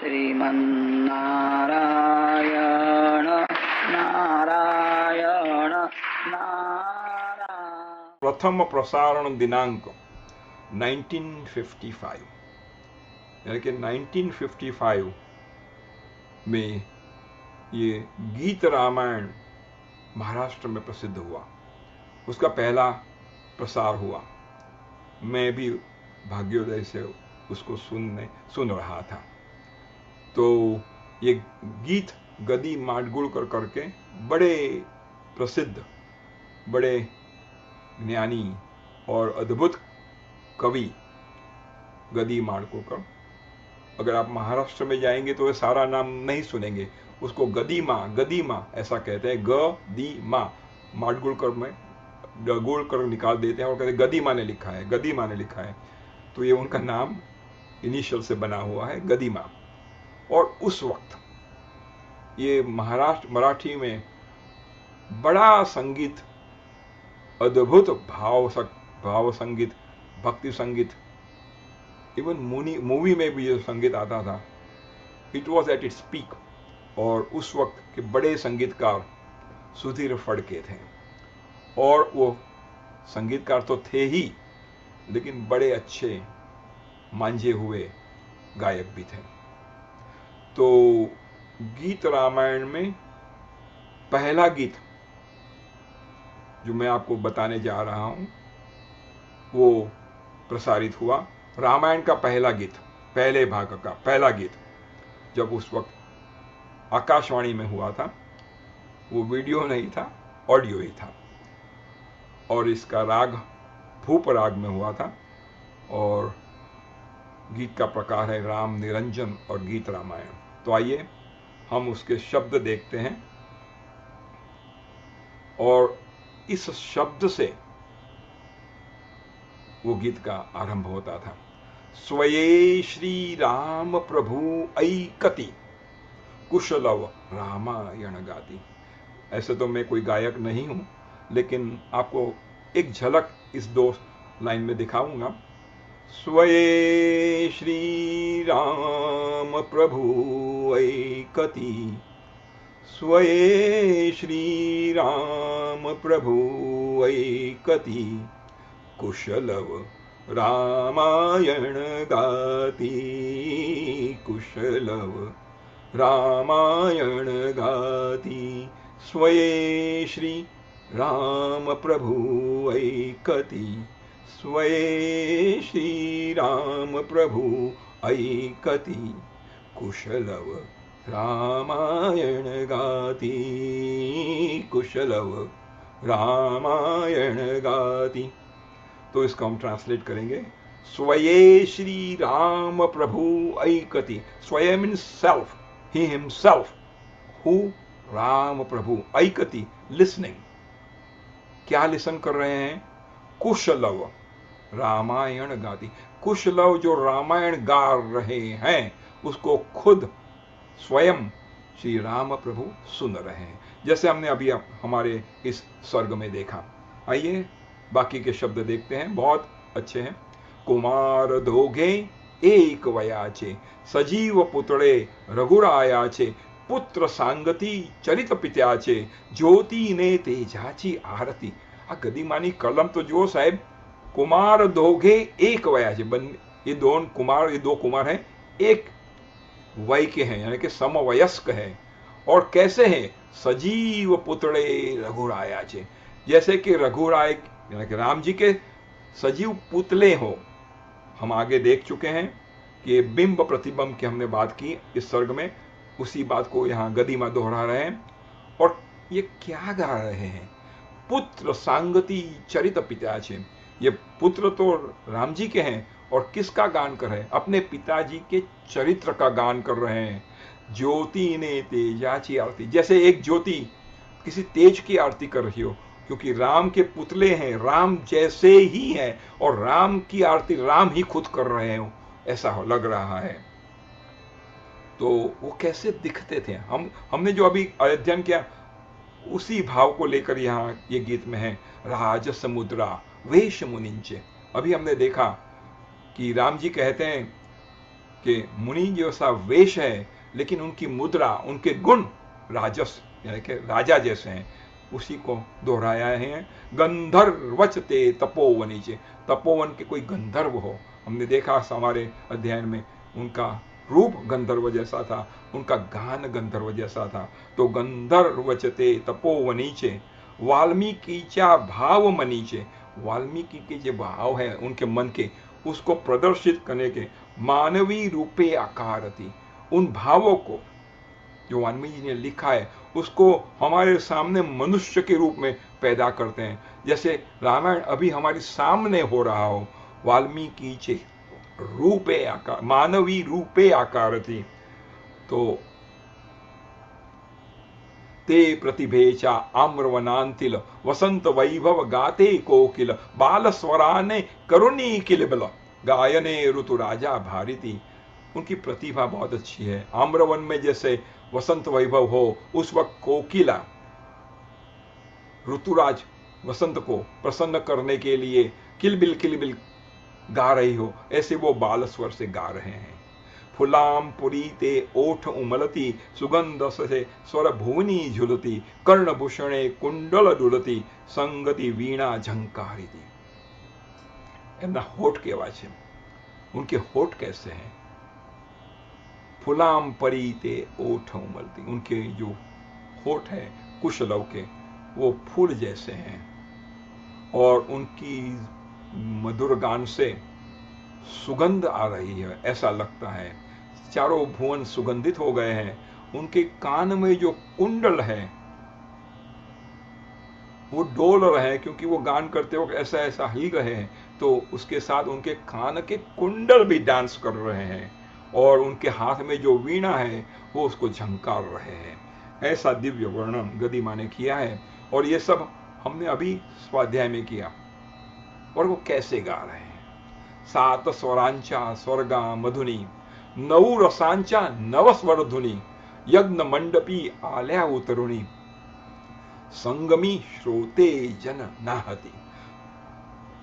श्रीमन्नारायण नारायण नारायण। प्रथम प्रसारण दिनांक 1955, यानी कि 1955 में ये गीत रामायण महाराष्ट्र में प्रसिद्ध हुआ। उसका पहला प्रसार हुआ। मैं भी भाग्योदय से उसको सुन रहा था। तो ये गीत गदी माडगुळकर करके बड़े प्रसिद्ध, बड़े ज्ञानी और अद्भुत कवि गदी माडगुळकर। अगर आप महाराष्ट्र में जाएंगे तो ये सारा नाम नहीं सुनेंगे, उसको गदीमा ऐसा कहते हैं। गदीमा, माडगुळकर में गुळकर निकाल देते हैं और कहते हैं गदीमा ने लिखा है। तो ये उनका नाम इनिशियल से बना हुआ है, गदीमा। और उस वक्त ये मराठी में बड़ा संगीत, अद्भुत भाव संगीत, भक्ति संगीत, इवन मूवी में भी ये संगीत आता था। It was at its peak. और उस वक्त के बड़े संगीतकार सुधीर फड़के थे, और वो संगीतकार तो थे ही, लेकिन बड़े अच्छे मांझे हुए गायक भी थे। तो गीत रामायण में पहला गीत जो मैं आपको बताने जा रहा हूं वो प्रसारित हुआ। रामायण का पहला गीत, पहले भाग का पहला गीत, जब उस वक्त आकाशवाणी में हुआ था। वो वीडियो नहीं था, ऑडियो ही था। और इसका राग भूप राग में हुआ था। और गीत का प्रकार है राम निरंजन और गीत रामायण। तो आइए हम उसके शब्द देखते हैं। और इस शब्द से वो गीत का आरंभ होता था। स्वये श्री राम प्रभु ऐकति, कुशलव रामायण गाती। ऐसे तो मैं कोई गायक नहीं हूं, लेकिन आपको एक झलक इस दो लाइन में दिखाऊंगा। स्वये श्री राम प्रभु ऐकति, स्वये श्री राम प्रभु ऐकति, कुशलव रामायण गाती, कुशलव रामायण गाती। स्वये श्री राम प्रभु ऐकति, स्वये श्री राम प्रभु ऐकति, कुशलव रामायण गाती, कुशलव रामायण गाती। तो इसको हम ट्रांसलेट करेंगे। स्वये श्री राम प्रभु ऐकति, स्वयं means self, he himself, who Ram Prabhu, ऐकति लिसनिंग। क्या लिसन कर रहे हैं? कुशलव रामायण गाती। कुशलव जो रामायण गा रहे हैं उसको खुद स्वयं श्री राम प्रभु सुन रहे हैं, जैसे हमने अभी हमारे इस सर्ग में देखा। आइए बाकी के शब्द देखते हैं, बहुत अच्छे हैं। कुमार दोघे एक वयाचे, सजीव पुतळे रघुरायाचे, पुत्र सांगती चरित पित्याचे, ज्योतीने तेजाची आरती। आ गदीमानी कलम तो जो साहेब, कुमार दोघे एक वयाचे, ये दो कुमार हैं, एक वय के हैं, यानी कि समवयस्क हैं। और कैसे हैं? सजीव पुतळे रघुरायाचे, जैसे कि रघुराय यानी कि राम जी के सजीव पुतले हो। हम आगे देख चुके हैं कि बिंब प्रतिबिंब की हमने बात की इस सर्ग में, उसी बात को यहां गदीमा दोहरा रहे हैं। और ये क्या गा रहे हैं? पुत्र सांगति चरित पिताचे, ये पुत्र तो राम जी के हैं, और किसका गान कर रहे हैं? अपने पिताजी के चरित्र का गान कर रहे हैं। ज्योति ने तेजाची आरती, जैसे एक ज्योति किसी तेज की आरती कर रही हो, क्योंकि राम के पुतले हैं, राम जैसे ही हैं, और राम की आरती राम ही खुद कर रहे हो, ऐसा लग रहा है। तो वो कैसे दिखते थे? हमने जो अभी अध्ययन किया उसी भाव को लेकर यहां ये गीत में है। राज समुद्रा वेश मुनिंचे, अभी हमने देखा कि राम जी कहते हैं कि मुनि जैसा वेश है, लेकिन उनकी मुद्रा, उनके गुण राजस यानी कि राजा जैसे हैं, उसी को दोहराया है। गंधर्वचते तपोवनी चे, तपोवन के कोई गंधर्व हो, हमने देखा हमारे अध्ययन में, उनका रूप गंधर्व जैसा था, उनका गान गंधर्व जैसा था। तो गंधर्वचते तपोवनीचे वाल्मीकिचा भाव मनीचे, वाल्मीकि के जो भाव है उनके मन के, उसको प्रदर्शित करने के मानवी रूपे आकारति, उन भावों को जो वाल्मीकि जी ने लिखा है उसको हमारे सामने मनुष्य के रूप में पैदा करते हैं। जैसे रामायण अभी हमारे सामने हो रहा हो, वाल्मीकि चे रूपे आकार, मानवी रूपे आकारति। तो ते प्रतिभेचा आम्रवनांतिल वसंत वैभव गाते कोकिल बाल स्वराने करुणी किलबिल गायने ऋतु राजा भारिती। उनकी प्रतिभा बहुत अच्छी है। आम्रवन में जैसे वसंत वैभव हो, उस वक्त कोकिला ऋतुराज वसंत को प्रसन्न करने के लिए किलबिल गा रही हो, ऐसे वो बाल स्वर से गा रहे हैं। फुलाम पुरी ते ओठ उमलती सुगंध से स्वर भुवनी झुलती कर्णभूषणे कुंडल डुलती संगति वीणा झंकारिती। एमना होठ केवा छे, उनके होठ कैसे हैं? फुलाम परी ते ओठ उमलती, उनके जो होठ है कुशलव के, वो फूल जैसे हैं, और उनकी मधुर गान से सुगंध आ रही है, ऐसा लगता है चारों भुवन सुगंधित हो गए हैं। उनके कान में जो कुंडल है वो डोल रहे हैं, क्योंकि वो गान करते वक्त ऐसा ऐसा हिल रहे हैं, तो उसके साथ उनके कान के कुंडल भी डांस कर रहे हैं, और उनके हाथ में जो वीणा है वो उसको झंकार रहे हैं। ऐसा दिव्य वर्णन गदिमा ने किया है, और ये सब हमने अभी स्वाध्याय में किया। और वो कैसे गा रहे हैं? सात स्वरांचा स्वर्गा मधुनी नऊ रसांचा नव स्वर धुनी यज्ञ मंडपी आल्या उतरुणी संगमी श्रोते जन नाहती।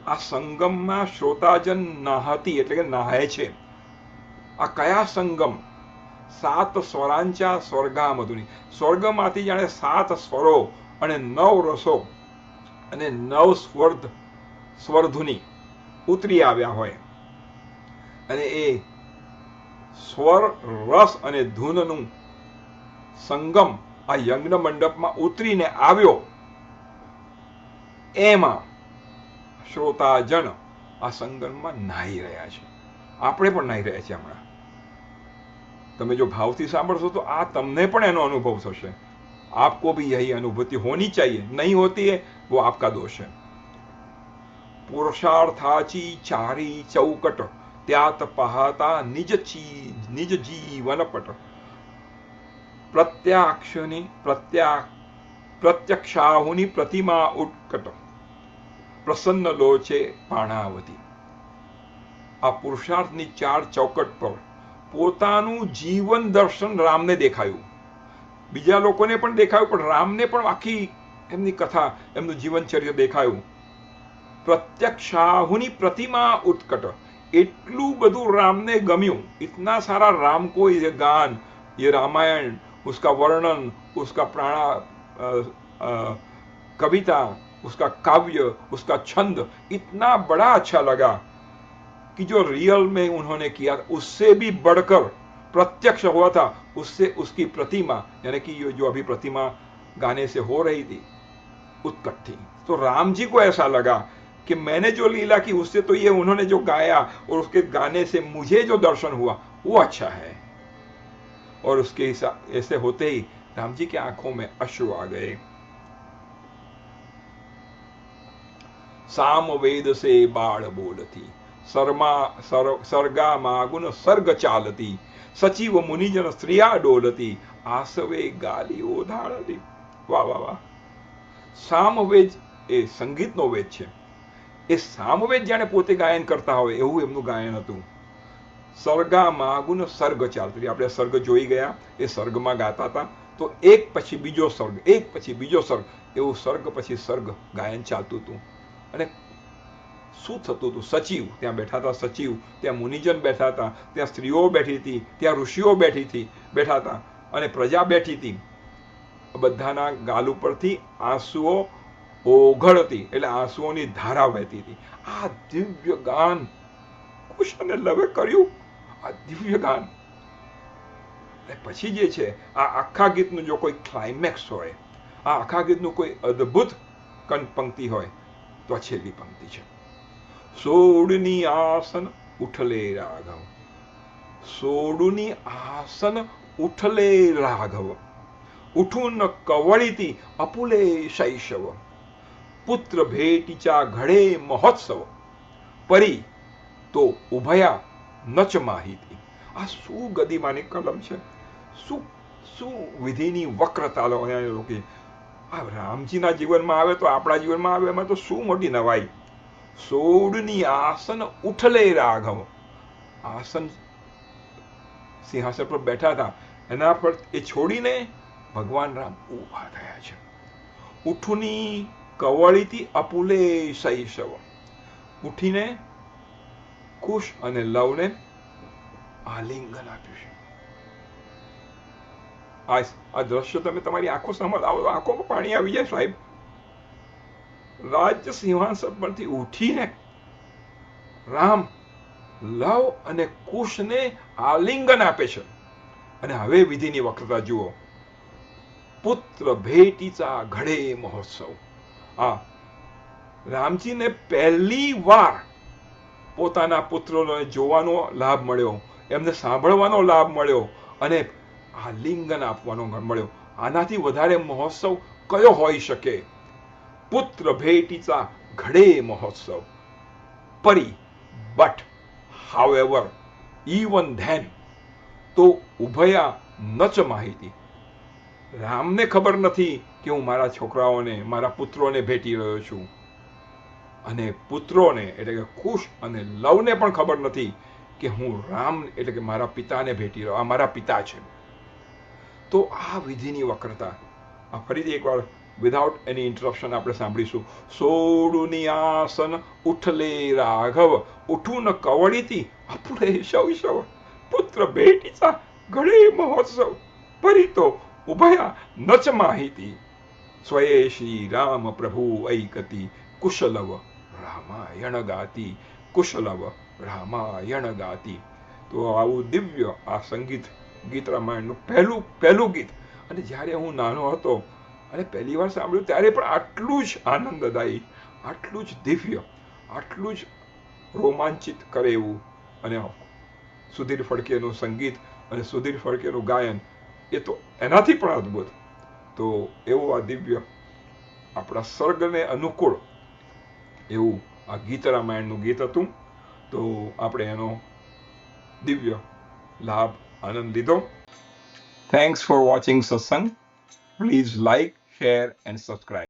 આ સંગમમાં શ્રોતાજન નાહતી એટલે કે નાહે છે। આ કયા સંગમ? સાત સ્વરાંચા સ્વર્ગા મધુની, સ્વર્ગમાંથી જાણે સાત સ્વરો અને નવ રસો અને નવ સ્વરધુની ઉતરી આવ્યા હોય, અને એ સ્વર રસ અને ધૂનનું સંગમ આ યજ્ઞ મંડપમાં ઉતરીને આવ્યો, એમાં શ્રોતાજન આ સંગમમાં નાહી રહ્યા છે। આપણે પણ નાહી રહ્યા છીએ હમણાં। તમે જો ભાવથી સાંભળશો તો આ તમને પણ એનો અનુભવ થશે। आपको भी यही अनुभूति होनी चाहिए, नहीं होती है वो आपका दोष है। पुरुषार्थाची चारी चौकट त्यात पाहता निज जीवनपट प्रत्यक्षाहुनी प्रतिमा उत्कट प्रसन्न लोचे पाणावती। आ पुरुषार्थनी चार चौकट पर પોતાનું જીવન દર્શન રામને દેખાયું, બીજા લોકોને પણ દેખાયું, પણ રામને પણ આખી એમની કથા, એમનું જીવનચર્ય દેખાયું। प्रत्यक्षाहुनी प्रतिमा उत्कट, એટલું બધું રામને ગમ્યું, इतना सारा राम को ये गान, ये रामायण, उसका वर्णन, उसका कविता, उसका काव्य, उसका छंद इतना बड़ा अच्छा लगा कि जो रियल में उन्होंने किया उससे भी बढ़कर प्रत्यक्ष हुआ था, उससे उसकी प्रतिमा यानी कि जो अभी प्रतिमा गाने से हो रही थी उत्कट थी। तो राम जी को ऐसा लगा कि मैंने जो लीला की उससे तो ये उन्होंने जो गाया और उसके गाने से मुझे जो दर्शन हुआ वो अच्छा है। और उसके ऐसे होते ही राम जी की आंखों में अश्रु आ गए। साम वेद से बाण बोलती सर्गा मागुन सर्ग चालती सचिव मुनिजन स्त्रिया डोलती आसवे गाली ओधाड़ती। वाह वाह वाह। सामवेद એ સંગીતનો વેદ છે। એ સામવેદ જાણે પોતે ગાયન કરતા હોય એવું એમનું ગાયન હતું। सर्गा मागुन सर्ग चालती, આપણે સર્ગ જોઈ ગયા, એ સર્ગમાં ગાતા હતા, તો એક પછી બીજો સર્ગ, એક પછી બીજો સર્ગ, એવું સર્ગ પછી સર્ગ ગાયન ચાલતું હતું। અને શું થતું હતું? સચિવ ત્યાં બેઠા હતા, સચિવ ત્યાં મુનિજન બેઠા હતા, ત્યાં સ્ત્રીઓ બેઠી હતી, ત્યાં ઋષિઓ બેઠા હતા અને પ્રજા બેઠી હતી. બધાના ગાલ ઉપરથી આંસુઓ ઓઘળતી, એટલે આંસુઓની ધારા વહેતી હતી. આ દિવ્ય ગાન કુશ અને લવે કર્યું. આ દિવ્ય ગાન પછી જે છે આ આખા ગીતનું જો કોઈ ક્લાઇમેક્સ હોય, આ આખા ગીતનું કોઈ અદ્ભુત પંક્તિ હોય તો આ છેલ્લી પંક્તિ છે. સોડની આસન ઉઠલે રાઘવ, સોડની આસન ઉઠલે રાઘવ, ઉઠુન કવળીતી અપુલે શૈશવ, પુત્ર ભેટીચા ઘડે મહોત્સવ, પરી તો ઉભયા નચ માહિતી. આ શું ગદીમાની કલમ છે, શું વિધિની વક્રતા રોકી. આ રામજીના જીવનમાં આવે તો આપણા જીવનમાં આવે, એમાં તો શું મોટી નવાઈ. સોડની આસન ઉઠલે રાઘવ, આસન સિંહાસન પર બેઠા હતા એના પર એ છોડીને ભગવાન રામ ઉભા થયા છે. ઉઠુની કવળીથી અપુલે શૈશવ, ઉઠીને કુશ અને લવને આલિંગન આપ્યું છે. આ દ્રશ્ય તમે તમારી આંખો સામે આવો, આંખોમાં પાણી આવી જાય સાહેબ. રાજ્ય સિંહાસન પરથી ઉઠીને રામ લવ અને કુશને આલિંગન આપે છે. અને હવે વિધિની વક્રતા જુઓ. પુત્ર ભેટીચા ઘડે મહોત્સવ. આ રામજીને પહેલી વાર પોતાના પુત્રોને જોવાનો લાભ મળ્યો, એમને સાંભળવાનો લાભ મળ્યો અને આલિંગન આપવાનો મળ્યો. આનાથી વધારે મહોત્સવ કયો હોઈ શકે? પુત્ર ભેટીચા ઘડે મહોત્સવ. પરી બટ however even then તો ઉભયા નચ માહિતી. રામને ખબર નથી કે હું મારા છોકરાઓને, મારા પુત્રોને ભેટી રહ્યો છું, અને પુત્રોને એટલે કે કુશ અને લવને પણ ખબર નથી કે હું રામ એટલે કે મારા પિતાને ભેટી રહ્યો, આ મારા પિતા છે. તો આ વિધિની વક્રતા આ ફરીથી એકવાર વિધાઉટ એની ઇન્ટરપ્શન આપણે સાંભળીશું. સોડુની આસન ઉઠલે રાઘવ, ઉઠું ન કવળીથી અપુલે શૈશવ, પુત્ર ભેટીચા ઘડે મહોત્સવ, પરી તો ઉભયા નચ માહિતી, સ્વયે શ્રી રામ પ્રભુ ઐકતી, કુશલવ રામાયણ ગાતી, કુશલવ રામાયણ ગાતી. તો આવું દિવ્ય આ સંગીત ગીત રામાયણનું પહેલું ગીત. અને જ્યારે હું નાનો હતો અને પહેલી વાર સાંભળ્યું ત્યારે પણ આટલું જ આનંદદાયી, આટલું જ દિવ્ય, આટલું જ રોમાંચિત કરે એવું. અને સુધીર ફડકેનું સંગીત અને સુધીર ફડકેનું ગાયન એ તો એનાથી પણ અદ્ભુત. તો એવું આ દિવ્ય આપણા સર્ગને અનુકૂળ એવું આ ગીત રામાયણનું ગીત હતું. તો આપણે એનો દિવ્ય લાભ આનંદ લીધો. થેન્ક્સ ફોર વોચિંગ સત્સંગ. Please like, share and subscribe.